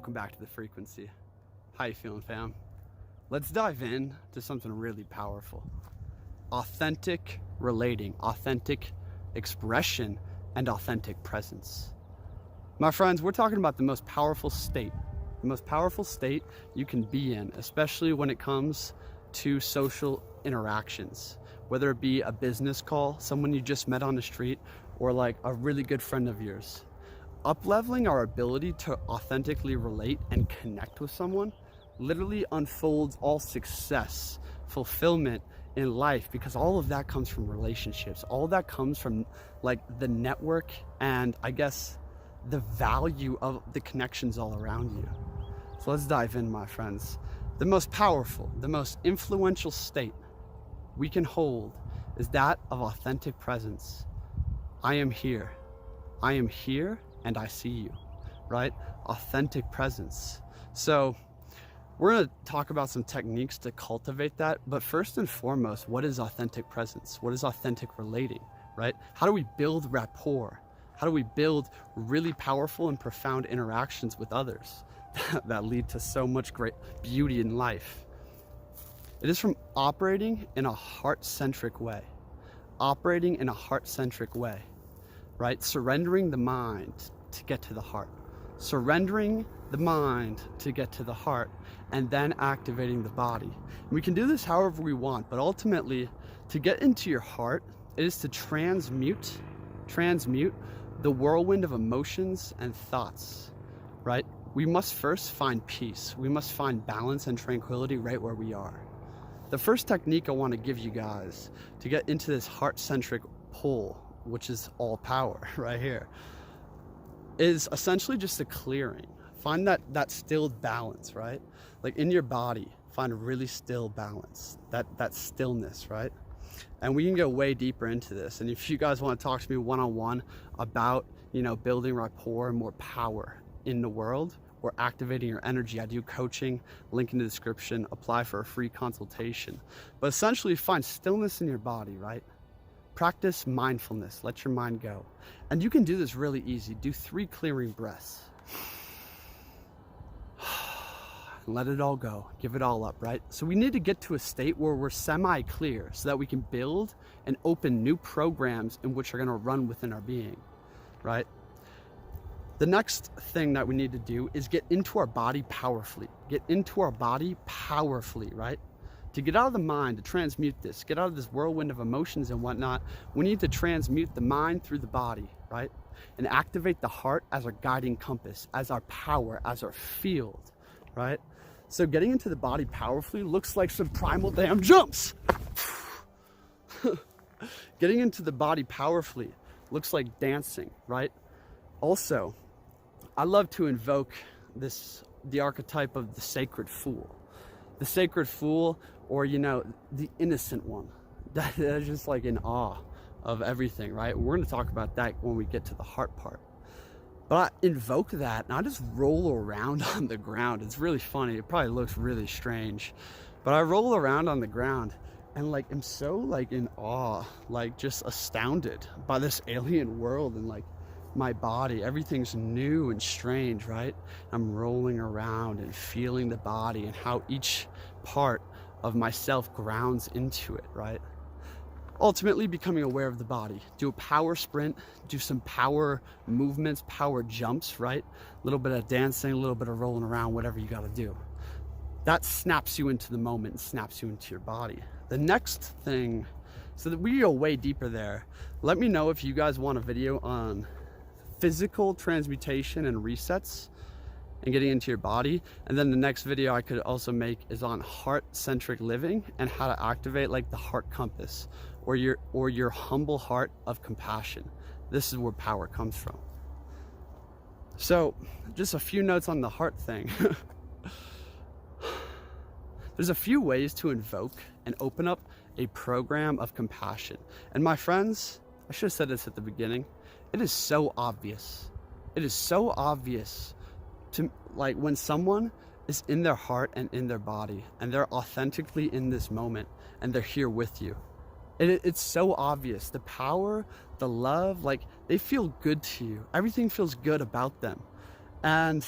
Welcome back to the frequency. How you feeling, fam? Let's dive in to something really powerful. Authentic relating, authentic expression, and authentic presence. My friends, we're talking about the most powerful state you can be in, especially when it comes to social interactions, whether it be a business call, someone you just met on the street, or like a really good friend of yours. Up-leveling our ability to authentically relate and connect with someone literally unfolds all success, fulfillment in life, because all of that comes from relationships. All of that comes from like the network and I guess the value of the connections all around you. So let's dive in, my friends. The most powerful, the most influential state we can hold is that of authentic presence. I am here. I am here and I see you, right? Authentic presence. So we're gonna talk about some techniques to cultivate that, but first and foremost, what is authentic presence? What is authentic relating, right? How do we build rapport? How do we build really powerful and profound interactions with others that lead to so much great beauty in life? It is from operating in a heart-centric way. Operating in a heart-centric way, right? Surrendering the mind to get to the heart. Surrendering the mind to get to the heart, and then activating the body. And we can do this however we want, but ultimately, to get into your heart, it is to transmute the whirlwind of emotions and thoughts, right? We must first find peace. We must find balance and tranquility right where we are. The first technique I want to give you guys to get into this heart-centric pull, which is all power right here, is essentially just a clearing. Find that stilled balance, right? Like in your body, find a really still balance, that stillness, right? And we can go way deeper into this. And if you guys want to talk to me one-on-one about, building rapport and more power in the world, or activating your energy, I do coaching, link in the description, apply for a free consultation. But essentially find stillness in your body, right? Practice mindfulness, let your mind go. And you can do this really easy. Do 3 clearing breaths. Let it all go, give it all up, right? So we need to get to a state where we're semi-clear so that we can build and open new programs in which are gonna run within our being, right? The next thing that we need to do is get into our body powerfully. Get into our body powerfully, right? To get out of the mind, to transmute this, get out of this whirlwind of emotions and whatnot, we need to transmute the mind through the body, right? And activate the heart as our guiding compass, as our power, as our field, right? So getting into the body powerfully looks like some primal damn jumps. Getting into the body powerfully looks like dancing, right? Also, I love to invoke the archetype of the sacred fool. The sacred fool, or the innocent one that is just like in awe of everything, right? We're going to talk about that when we get to the heart part. But I invoke that and I just roll around on the ground. It's really funny. It probably looks really strange, but I roll around on the ground and like am so like in awe, like just astounded by this alien world and like my body. Everything's new and strange, right? I'm rolling around and feeling the body and how each part of myself grounds into it, right? Ultimately becoming aware of the body. Do a power sprint, do some power movements, power jumps, right? A little bit of dancing, a little bit of rolling around, whatever you got to do. That snaps you into the moment and snaps you into your body. The next thing, so that we go way deeper there, let me know if you guys want a video on physical transmutation and resets and getting into your body. And then the next video I could also make is on heart-centric living and how to activate like the heart compass or your humble heart of compassion. This is where power comes from. So just a few notes on the heart thing. There's a few ways to invoke and open up a program of compassion. And my friends, I should have said this at the beginning. It is so obvious. It is so obvious to like when someone is in their heart and in their body and they're authentically in this moment and they're here with you. It's so obvious. The power, the love, like they feel good to you. Everything feels good about them. And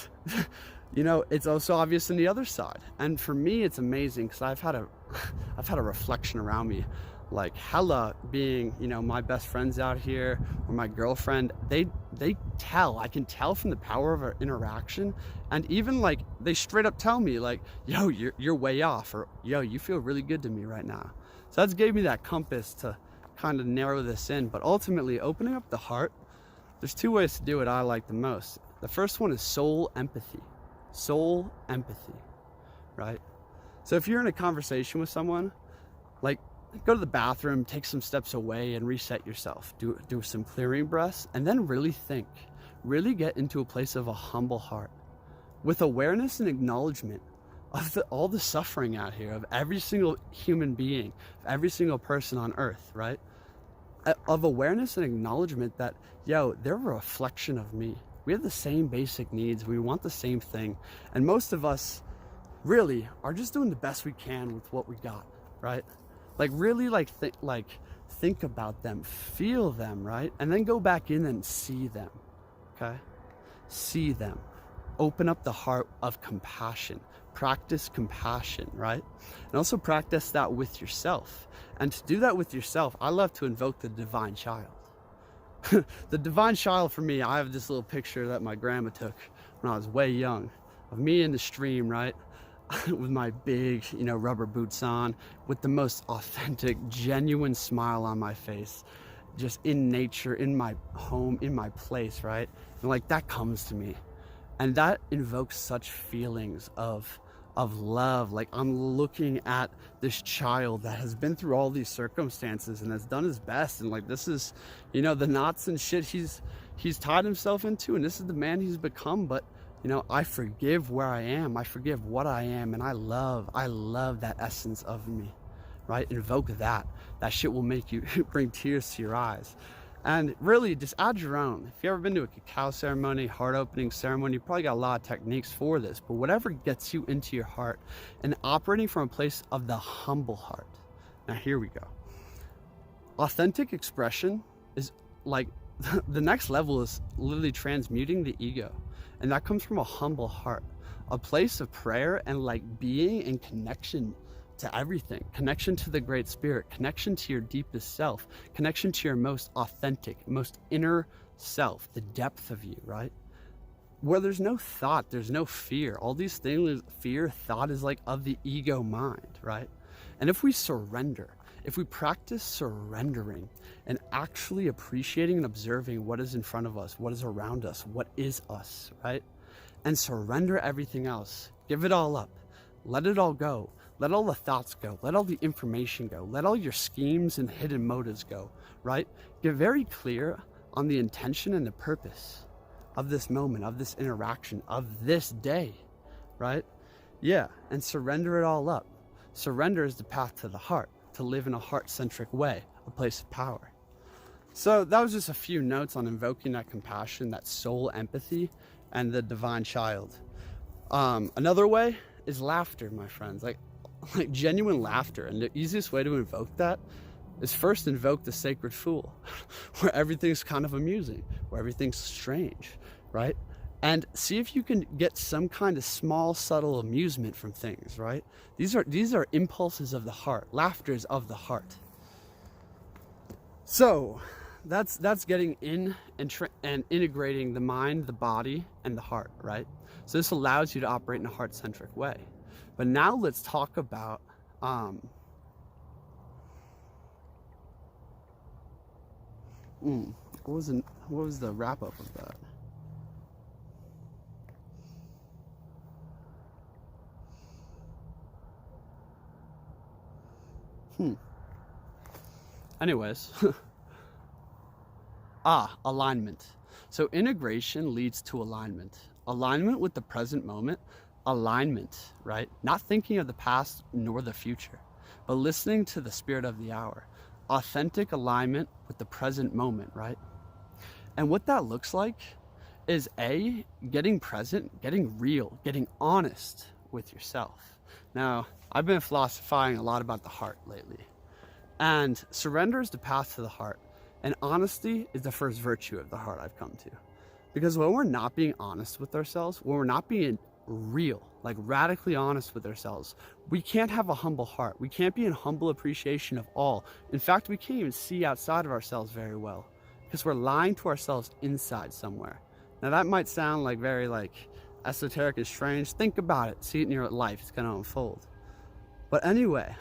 you know, it's also obvious on the other side. And for me, it's amazing because I've had a reflection around me, like hella being, you know, my best friends out here or my girlfriend, I can tell from the power of our interaction. And even like they straight up tell me like, yo, you're way off, or yo, you feel really good to me right now. So that's gave me that compass to kind of narrow this in. But ultimately, opening up the heart, there's two ways to do it I like the most. The first one is soul empathy. Soul empathy, right? So if you're in a conversation with someone, like go to the bathroom, take some steps away and reset yourself. Do some clearing breaths and then really think. Really get into a place of a humble heart with awareness and acknowledgement of all the suffering out here, of every single human being, of every single person on earth, right? Of awareness and acknowledgement that, yo, they're a reflection of me. We have the same basic needs. We want the same thing. And most of us really are just doing the best we can with what we got, right? Like really think about them, feel them, right? And then go back in and see them, okay? See them. Open up the heart of compassion. Practice compassion, right? And also practice that with yourself. And to do that with yourself, I love to invoke the divine child. The divine child for me, I have this little picture that my grandma took when I was way young of me in the stream, right? With my big, you know, rubber boots on, with the most authentic, genuine smile on my face, just in nature, in my home, in my place, right? And like that comes to me. And that invokes such feelings of love. Like I'm looking at this child that has been through all these circumstances and has done his best, and like this is, you know, the knots and shit he's tied himself into, and this is the man he's become. But you know, I forgive where I am, I forgive what I am, and I love that essence of me, right? Invoke that shit will make you bring tears to your eyes. And really just add your own. If you've ever been to a cacao ceremony, heart opening ceremony, you probably got a lot of techniques for this, but whatever gets you into your heart and operating from a place of the humble heart. Now here we go. Authentic expression is like, the next level is literally transmuting the ego. And that comes from a humble heart, a place of prayer and like being in connection to everything, connection to the Great Spirit, connection to your deepest self, connection to your most authentic, most inner self, the depth of you, right? Where there's no thought, there's no fear. All these things, fear, thought is like of the ego mind, right? And if we surrender, if we practice surrendering and actually appreciating and observing what is in front of us, what is around us, what is us, right? And surrender everything else, give it all up, let it all go. Let all the thoughts go. Let all the information go. Let all your schemes and hidden motives go, right? Get very clear on the intention and the purpose of this moment, of this interaction, of this day, right? Yeah, and surrender it all up. Surrender is the path to the heart, to live in a heart-centric way, a place of power. So that was just a few notes on invoking that compassion, that soul empathy, and the divine child. Another way is laughter, my friends. Like genuine laughter, and the easiest way to invoke that is first invoke the sacred fool, where everything's kind of amusing, where everything's strange, right? And see if you can get some kind of small, subtle amusement from things, right? These are impulses of the heart. Laughter is of the heart. So that's getting in and integrating the mind, the body, and the heart, right? So this allows you to operate in a heart-centric way. But now let's talk about what was the wrap up of that? Anyways, alignment. So integration leads to alignment. Alignment with the present moment. Alignment, right? Not thinking of the past nor the future, but listening to the spirit of the hour. Authentic alignment with the present moment, right? And what that looks like is getting present, getting real, getting honest with yourself. Now, I've been philosophizing a lot about the heart lately, and surrender is the path to the heart, and honesty is the first virtue of the heart I've come to. Because when we're not being honest with ourselves, when we're not being real, like radically honest with ourselves. We can't have a humble heart. We can't be in humble appreciation of all. In fact, we can't even see outside of ourselves very well because we're lying to ourselves inside somewhere. Now that might sound like very like esoteric and strange. Think about it. See it in your life. It's going to unfold. But anyway,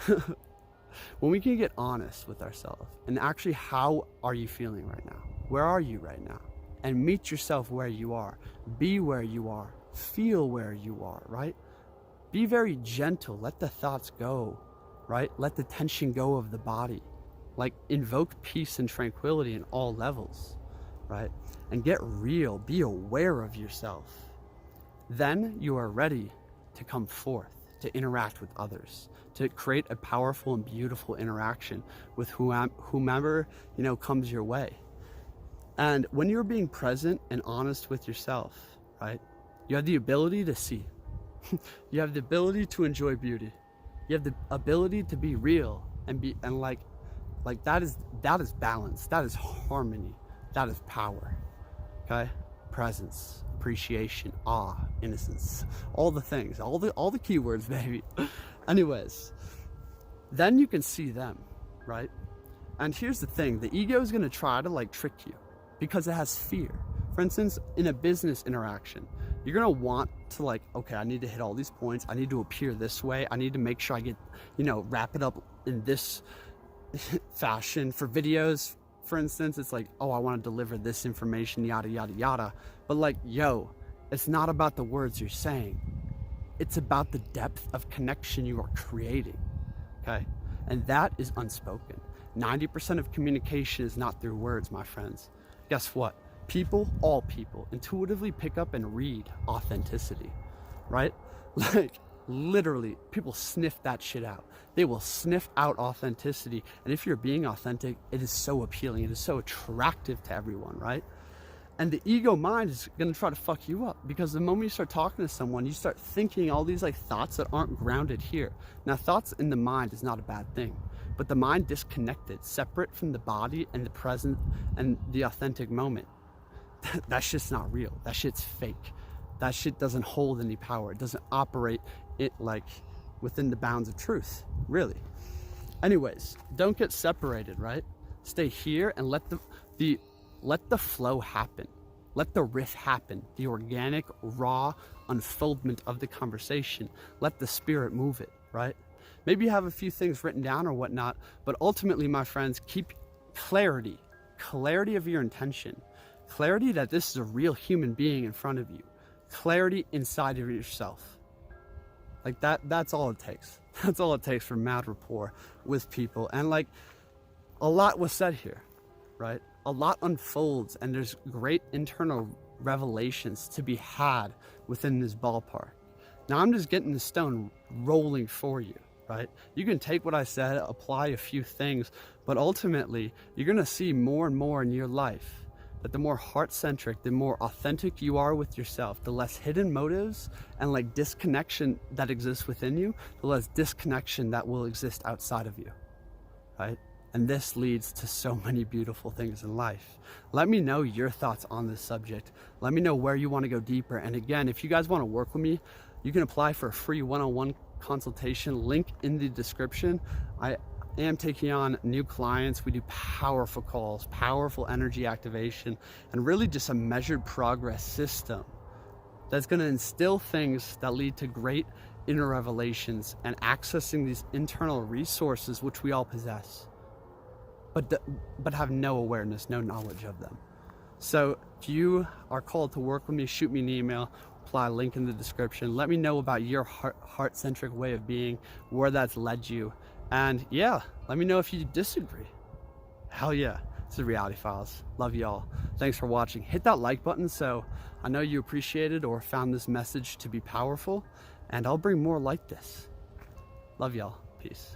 when we can get honest with ourselves and actually, how are you feeling right now? Where are you right now? And meet yourself where you are. Be where you are. Feel where you are, right? Be very gentle. Let the thoughts go, right? Let the tension go of the body. Like, invoke peace and tranquility in all levels, right? And get real. Be aware of yourself. Then you are ready to come forth, to interact with others, to create a powerful and beautiful interaction with whomever, comes your way. And when you're being present and honest with yourself, right, you have the ability to see. You have the ability to enjoy beauty. You have the ability to be real and like that is balance. That is harmony. That is power. Okay? Presence, appreciation, awe, innocence, all the things, all the keywords, baby. Anyways, then you can see them, right? And here's the thing, the ego is going to try to like trick you because it has fear. For instance, in a business interaction, you're going to want to like, okay, I need to hit all these points. I need to appear this way. I need to make sure I get, wrap it up in this fashion. For videos, for instance, it's like, oh, I want to deliver this information, yada, yada, yada. But like, it's not about the words you're saying. It's about the depth of connection you are creating, okay? And that is unspoken. 90% of communication is not through words, my friends. Guess what? All people intuitively pick up and read authenticity, right? Like, literally, people sniff that shit out. They will sniff out authenticity. And if you're being authentic, it is so appealing. It is so attractive to everyone, right? And the ego mind is going to try to fuck you up, because the moment you start talking to someone, you start thinking all these like thoughts that aren't grounded here. Now, thoughts in the mind is not a bad thing, but the mind disconnected, separate from the body and the present and the authentic moment, that shit's not real. That shit's fake. That shit doesn't hold any power. It doesn't operate it like within the bounds of truth, really. Anyways, don't get separated, right? Stay here and let the flow happen. Let the riff happen, the organic, raw unfoldment of the conversation. Let the spirit move it, right? Maybe you have a few things written down or whatnot, but ultimately, my friends, keep clarity of your intention, clarity that this is a real human being in front of you, clarity inside of yourself. Like that's all it takes. That's all it takes for mad rapport with people. And like, a lot was said here, right? A lot unfolds, and there's great internal revelations to be had within this ballpark. Now I'm just getting the stone rolling for you, right? You can take what I said, apply a few things, but ultimately you're gonna see more and more in your life that the more heart-centric, the more authentic you are with yourself, the less hidden motives and like disconnection that exists within you, the less disconnection that will exist outside of you, right? And this leads to so many beautiful things in life. Let me know your thoughts on this subject. Let me know where you want to go deeper. And again, if you guys want to work with me, you can apply for a free one-on-one consultation, link in the description. I am taking on new clients. We do powerful calls, powerful energy activation, and really just a measured progress system that's going to instill things that lead to great inner revelations and accessing these internal resources which we all possess, but have no awareness, no knowledge of them. So if you are called to work with me, shoot me an email, apply a link in the description. Let me know about your heart-centric way of being, where that's led you. And yeah, let me know if you disagree. Hell yeah, it's the Reality Files. Love y'all. Thanks for watching. Hit that like button so I know you appreciated or found this message to be powerful, and I'll bring more like this. Love y'all. Peace.